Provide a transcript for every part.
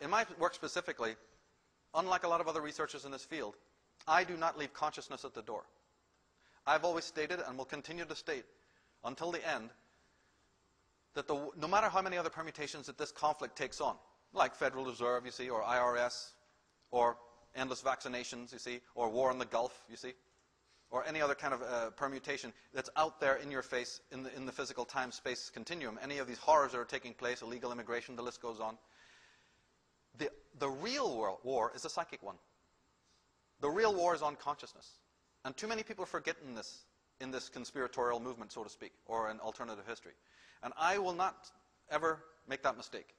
in my work specifically, unlike a lot of other researchers in this field, I do not leave consciousness at the door. I've always stated, and will continue to state, until the end, that no matter how many other permutations that this conflict takes on, like Federal Reserve, you see, or IRS, or endless vaccinations, you see, or war in the Gulf, you see, or any other kind of permutation that's out there in your face in the physical time-space continuum, any of these horrors that are taking place, illegal immigration, the list goes on. The real war is a psychic one. The real war is on consciousness. And too many people are forgetting this in this conspiratorial movement, so to speak, or in alternative history. And I will not ever make that mistake.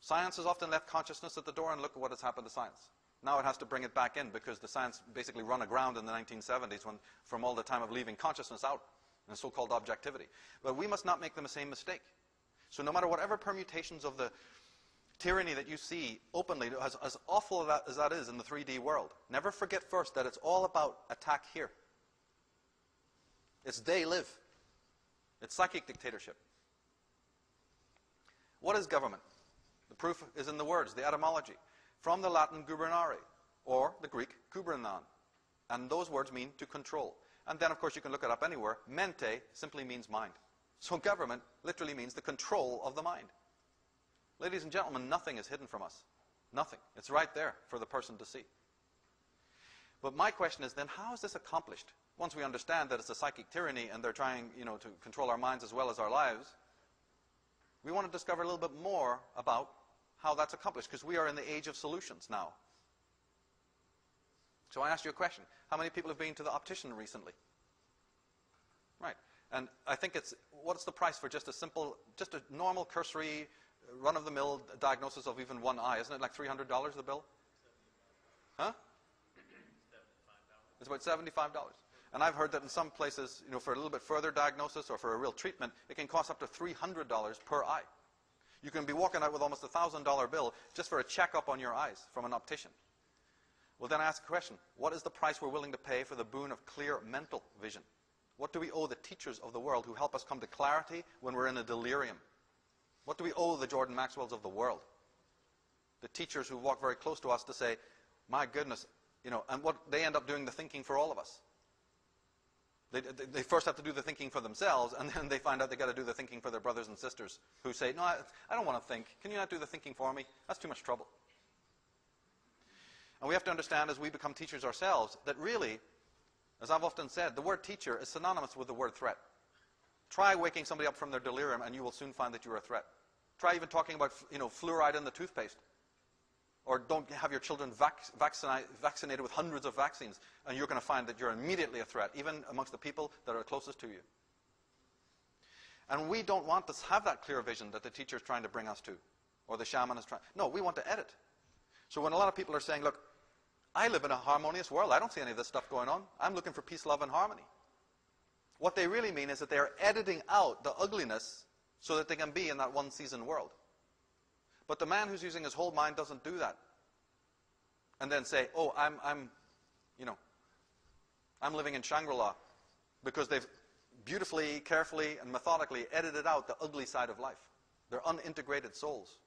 Science has often left consciousness at the door, and look at what has happened to science. Now it has to bring it back in because the science basically run aground in the 1970s from all the time of leaving consciousness out and so-called objectivity. But we must not make the same mistake. So no matter whatever permutations of the tyranny that you see openly, as awful as that is in the 3D world, never forget first that it's all about attack here. It's they live. It's psychic dictatorship. What is government? The proof is in the words, the etymology. From the Latin gubernare, or the Greek kubernon. And those words mean to control. And then, of course, you can look it up anywhere. Mente simply means mind. So government literally means the control of the mind. Ladies and gentlemen, nothing is hidden from us. Nothing. It's right there for the person to see. But my question is then, how is this accomplished? Once we understand that it's a psychic tyranny and they're trying, to control our minds as well as our lives, we want to discover a little bit more about how that's accomplished, because we are in the age of solutions now. So I asked you a question. How many people have been to the optician recently? Right. And I think what's the price for just a normal cursory, run-of-the-mill diagnosis of even one eye? Isn't it like $300 the bill? Huh? It's about $75. And I've heard that in some places, for a little bit further diagnosis or for a real treatment, it can cost up to $300 per eye. You can be walking out with almost a $1,000 bill just for a checkup on your eyes from an optician. Well, then I ask a question. What is the price we're willing to pay for the boon of clear mental vision? What do we owe the teachers of the world who help us come to clarity when we're in a delirium? What do we owe the Jordan Maxwells of the world? The teachers who walk very close to us to say, my goodness, and what they end up doing the thinking for all of us. They first have to do the thinking for themselves, and then they find out they've got to do the thinking for their brothers and sisters who say, no, I don't want to think. Can you not do the thinking for me? That's too much trouble. And we have to understand as we become teachers ourselves that really, as I've often said, the word teacher is synonymous with the word threat. Try waking somebody up from their delirium and you will soon find that you're a threat. Try even talking about fluoride in the toothpaste. Or don't have your children vaccinated with hundreds of vaccines, and you're going to find that you're immediately a threat, even amongst the people that are closest to you. And we don't want to have that clear vision that the teacher is trying to bring us to, or the shaman is trying. No, we want to edit. So when a lot of people are saying, look, I live in a harmonious world. I don't see any of this stuff going on. I'm looking for peace, love, and harmony. What they really mean is that they're editing out the ugliness so that they can be in that one-season world. But the man who's using his whole mind doesn't do that. And then say, oh, I'm living in Shangri-La, because they've beautifully, carefully, and methodically edited out the ugly side of life. They're unintegrated souls.